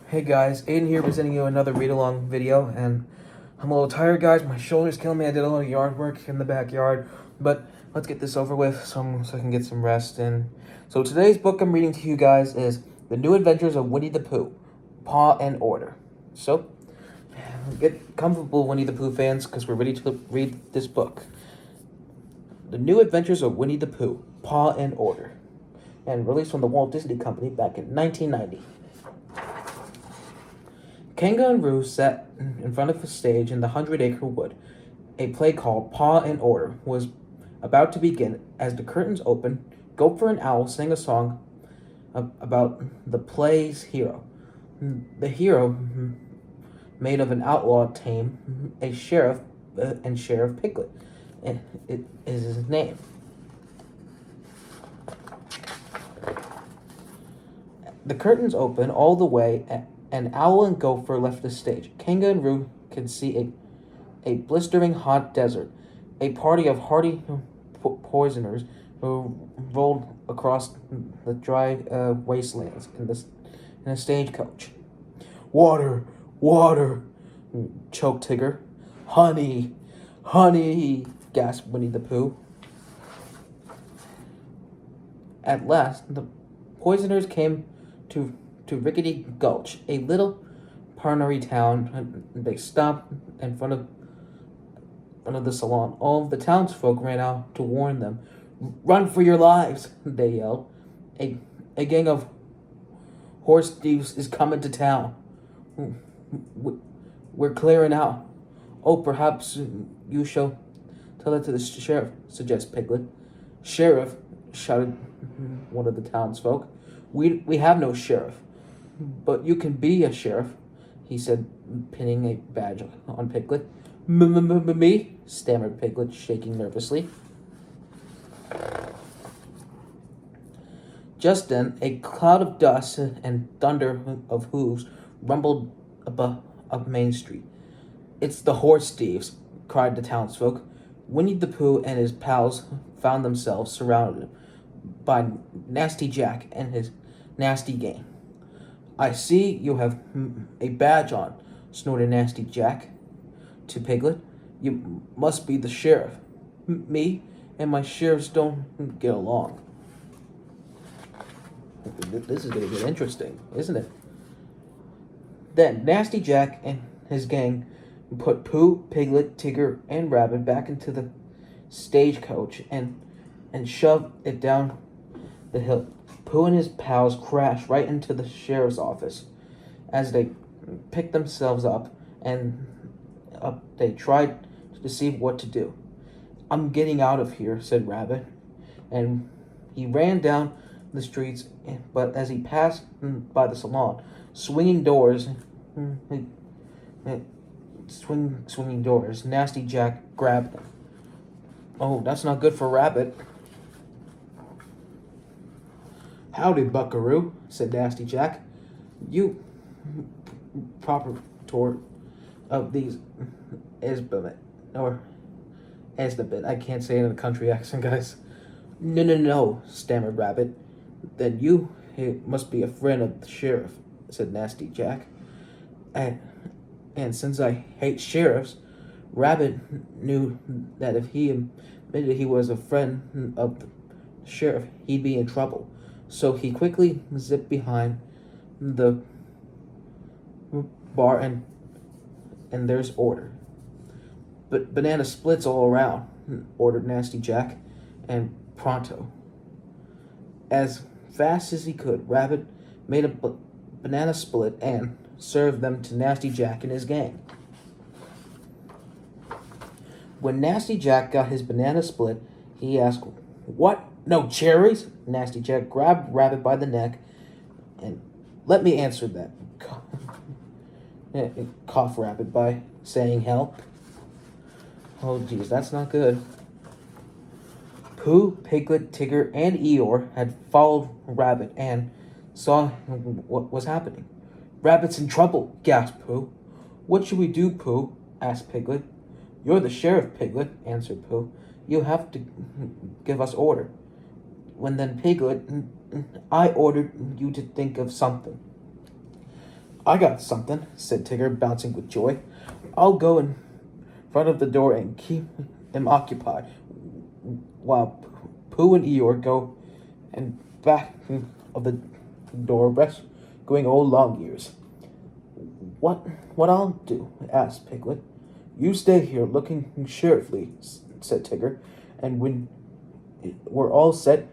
Hey guys, Aiden here presenting you another read-along video, and I'm a little tired, guys. My shoulder's killing me. I did a little yard work in the backyard, but let's get this over with so I can get some rest. And so today's book I'm reading to you guys is The New Adventures of Winnie the Pooh, Paw and Order. So get comfortable, Winnie the Pooh fans, because we're ready to read this book. The New Adventures of Winnie the Pooh, Paw and Order, and released from the Walt Disney Company back in 1990. Kangaroo sat in front of a stage in the 100-acre wood. A play called Paw and Order was about to begin. As the curtains opened, Gopher and Owl sang a song about the play's hero. The hero, made of an outlaw tame, a sheriff, and Sheriff Piglet. It is his name. The curtains opened all the way, and Owl and Gopher left the stage. Kangaroo could see a blistering hot desert. A party of hardy poisoners rolled across the dry wastelands in a stagecoach. "Water, water," choked Tigger. "Honey, honey," gasped Winnie the Pooh. At last, the poisoners came to Rickety Gulch, a little Parnery town, and they stopped in front of the salon. All of the townsfolk ran out to warn them. "Run for your lives," they yelled. A gang of horse thieves is coming to town. We're clearing out." "Oh, perhaps you shall tell it to the sheriff," suggests Piglet. "Sheriff," shouted one of the townsfolk. We have no sheriff." "But you can be a sheriff," he said, pinning a badge on Piglet. Me?" stammered Piglet, shaking nervously. Just then, a cloud of dust and thunder of hooves rumbled up Main Street. "It's the horse thieves," cried the townsfolk. Winnie the Pooh and his pals found themselves surrounded by Nasty Jack and his nasty gang. "I see you have a badge on," snorted Nasty Jack to Piglet. "You must be the sheriff." "Me and my sheriffs don't get along." This is going to get interesting, isn't it? Then Nasty Jack and his gang put Pooh, Piglet, Tigger, and Rabbit back into the stagecoach and shoved it down the hill. Pooh and his pals crashed right into the sheriff's office. As they picked themselves up, they tried to see what to do. "I'm getting out of here," said Rabbit, and he ran down the streets. But as he passed by the salon, swinging doors, Nasty Jack grabbed him. "Oh, that's not good for Rabbit." "Howdy, buckaroo," said Nasty Jack. "You proprietor of these Esbit. I can't say it in a country accent, guys." No, stammered Rabbit. "Then you must be a friend of the sheriff," said Nasty Jack. And since I hate sheriffs," Rabbit knew that if he admitted he was a friend of the sheriff, he'd be in trouble. So he quickly zipped behind the bar and there's order. "But banana splits all around," ordered Nasty Jack, and pronto. As fast as he could, Rabbit made a banana split and served them to Nasty Jack and his gang. When Nasty Jack got his banana split, he asked, "What? No cherries?" Nasty Jack grabbed Rabbit by the neck and "Let me answer that," coughed Rabbit by saying help. Oh, geez, that's not good. Pooh, Piglet, Tigger, and Eeyore had followed Rabbit and saw what was happening. "Rabbit's in trouble," gasped Pooh. "What should we do, Pooh?" asked Piglet. "You're the sheriff, Piglet," answered Pooh. "You have to give us order." Then Piglet, "I ordered you to think of something." I got something, said Tigger, bouncing with joy. I'll go in front of the door and keep him occupied while Pooh and Eeyore go and back of the door rescuing old long ears. What I'll do? Asked Piglet. You stay here looking sheriffly, said Tigger, and when we're all set,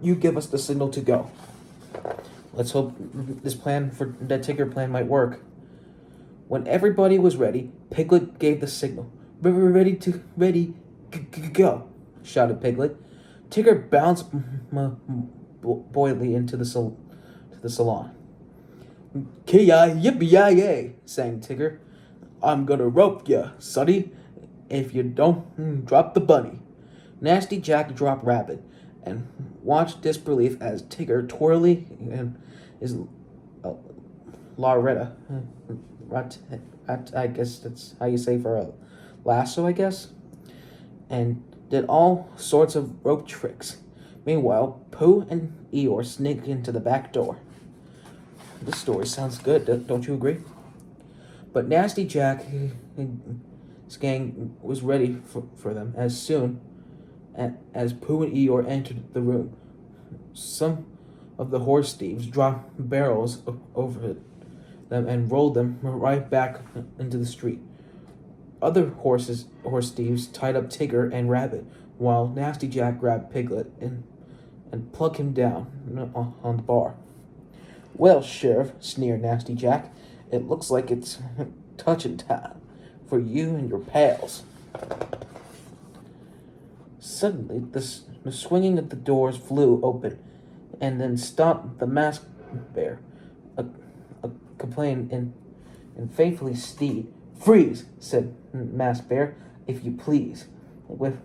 you give us the signal to go. Let's hope this plan for that Tigger plan might work. When everybody was ready, Piglet gave the signal. Ready, go, shouted Piglet. Tigger bounced buoyantly into the salon. Ki-yi, yippee-yi-yay, sang Tigger. I'm gonna rope ya, sonny, if you don't drop the bunny. Nasty Jack dropped Rabbit and watched disbelief as Tigger twirly and his Loretta. I guess that's how you say for a lasso, I guess. And did all sorts of rope tricks. Meanwhile, Pooh and Eeyore sneaked into the back door. This story sounds good, don't you agree? But Nasty Jack, his gang was ready for them as soon as Pooh and Eeyore entered the room. Some of the horse thieves dropped barrels over them and rolled them right back into the street. Other horse thieves tied up Tigger and Rabbit, while Nasty Jack grabbed Piglet and plugged him down on the bar. Well, Sheriff, sneered Nasty Jack, it looks like it's touching time for you and your pals. Suddenly, the swinging of the doors flew open and then stopped the masked bear, complained and faithfully steed. Freeze, said Masked Bear, if you please, with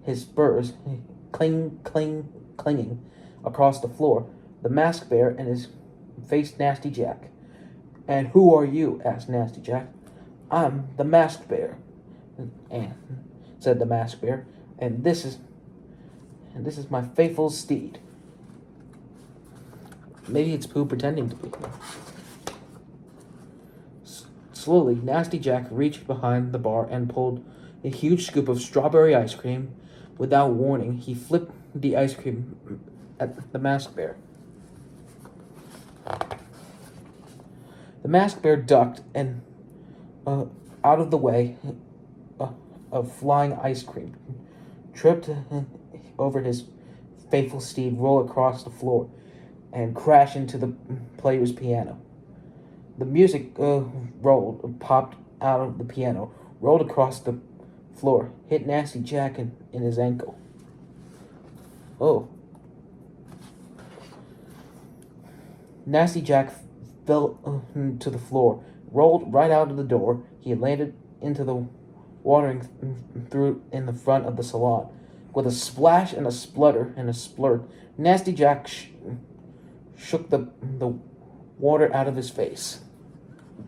his spurs clinging across the floor. The Masked Bear and his faced Nasty Jack. And who are you? Asked Nasty Jack. I'm the Masked Bear, said the Masked Bear, and this is my faithful steed. Maybe it's Pooh pretending to be. Slowly, Nasty Jack reached behind the bar and pulled a huge scoop of strawberry ice cream. Without warning, he flipped the ice cream at the Masked Bear. The Masked Bear ducked and out of the way of flying ice cream, tripped over his faithful steed, rolled across the floor, and crashed into the player's piano. The music popped out of the piano, rolled across the floor, hit Nasty Jack in his ankle. Oh. Nasty Jack fell to the floor, rolled right out of the door. He landed into the watering through in the front of the salon. With a splash and a splutter and a splurt, Nasty Jack shook the water out of his face.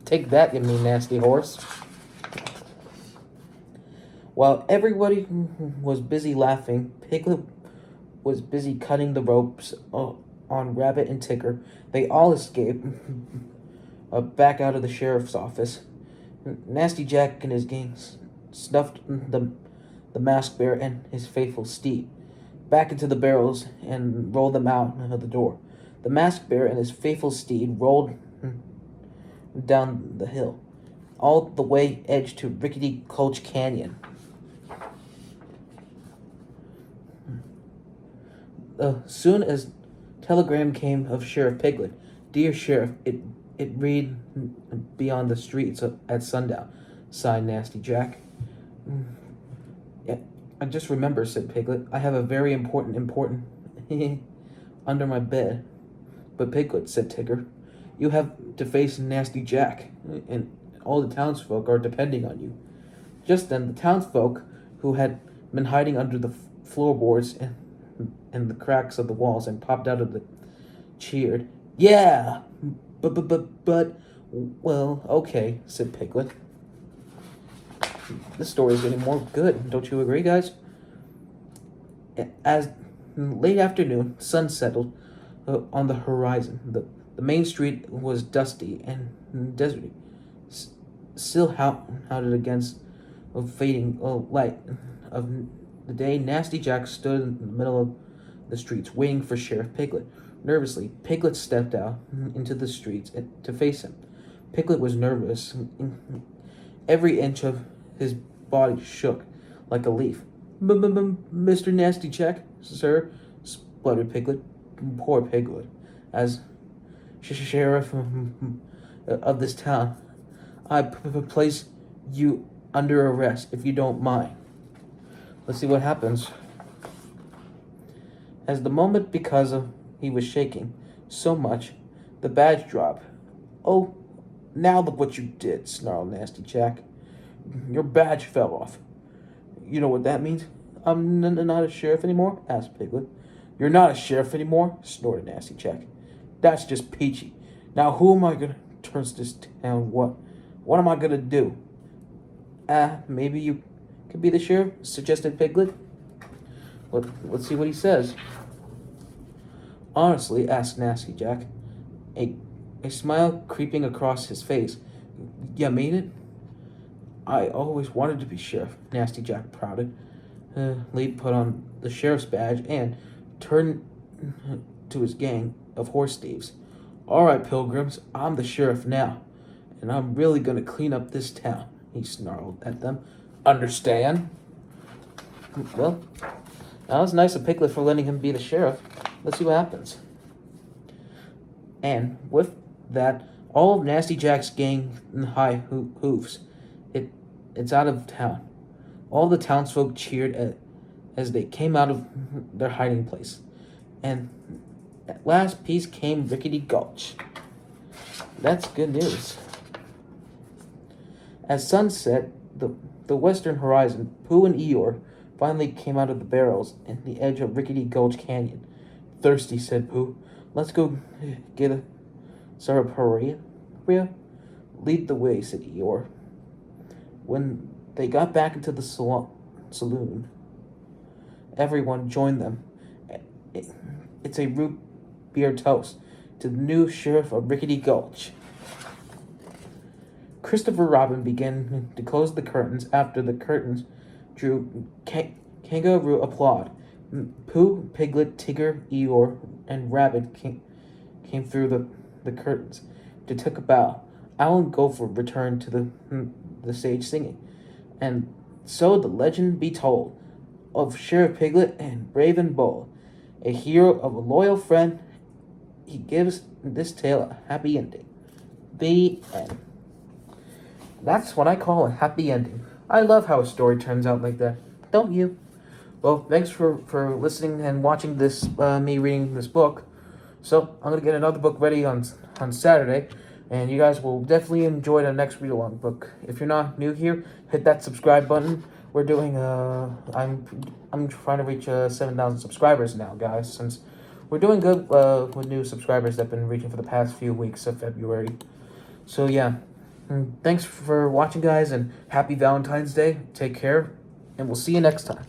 Take that, you mean nasty horse. While everybody was busy laughing, Piglet was busy cutting the ropes on Rabbit and Tigger. They all escaped back out of the sheriff's office. Nasty Jack and his gang snuffed the Masked Bear and his faithful steed back into the barrels and rolled them out of the door. The Masked Bear and his faithful steed rolled down the hill, all the way edge to Rickety Gulch Canyon. Soon as telegram came of Sheriff Piglet, "Dear Sheriff, it read beyond the streets at sundown," sighed Nasty Jack. I just remember, said Piglet, I have a very important under my bed. But Piglet, said Tigger, you have to face Nasty Jack, and all the townsfolk are depending on you. Just then, the townsfolk, who had been hiding under the floorboards and the cracks of the walls and popped out of the cheered. Yeah, but, well, okay, said Piglet. This story is getting more good, don't you agree, guys? As late afternoon, sun settled on the horizon. The main street was dusty and deserty. Still howled against a fading light of the day. Nasty Jack stood in the middle of the streets, waiting for Sheriff Piglet. Nervously, Piglet stepped out into the streets to face him. Piglet was nervous. Every inch of his body shook like a leaf. Mr. Nasty Jack, sir, spluttered Piglet. Poor Piglet. As sheriff of this town, I place you under arrest if you don't mind. Let's see what happens. As the moment, because of he was shaking so much, the badge dropped. Oh, now look what you did, snarled Nasty Jack. Your badge fell off. You know what that means? I'm not a sheriff anymore? Asked Piglet. You're not a sheriff anymore? Snorted Nasty Jack. That's just peachy. Now who am I gonna turn this town? What am I gonna do? Maybe you could be the sheriff, suggested Piglet. Let's see what he says. Honestly, asked Nasty Jack, a smile creeping across his face. You mean it? I always wanted to be sheriff, Nasty Jack pouted. Lee put on the sheriff's badge and turned to his gang of horse thieves. All right, pilgrims, I'm the sheriff now, and I'm really going to clean up this town, he snarled at them. Understand? Well, that was nice of Piglet for letting him be the sheriff. Let's see what happens. And with that, all of Nasty Jack's gang high hoofs. It's out of town. All the townsfolk cheered as they came out of their hiding place. And at last, peace came Rickety Gulch. That's good news. As sunset, the western horizon, Pooh and Eeyore finally came out of the barrels at the edge of Rickety Gulch Canyon. Thirsty, said Pooh. Let's go get a sarsaparilla. Lead the way, said Eeyore. When they got back into the saloon, everyone joined them. It's a root beer toast to the new sheriff of Rickety Gulch. Christopher Robin began to close the curtains. After the curtains drew, Kangaroo applaud. Pooh, Piglet, Tigger, Eeyore, and Rabbit came through the curtains to take a bow. Owl and Gopher returned to the stage singing. And so the legend be told of Sheriff Piglet and Brave and Bold, a hero of a loyal friend. He gives this tale a happy ending. The end. That's what I call a happy ending. I love how a story turns out like that. Don't you? Well, thanks for listening and watching this, me reading this book. So, I'm going to get another book ready on Saturday, and you guys will definitely enjoy the next read-along book. If you're not new here, hit that subscribe button. We're doing, I'm trying to reach 7,000 subscribers now, guys, since we're doing good with new subscribers that have been reaching for the past few weeks of February. So, yeah. Thanks for watching, guys, and happy Valentine's Day. Take care, and we'll see you next time.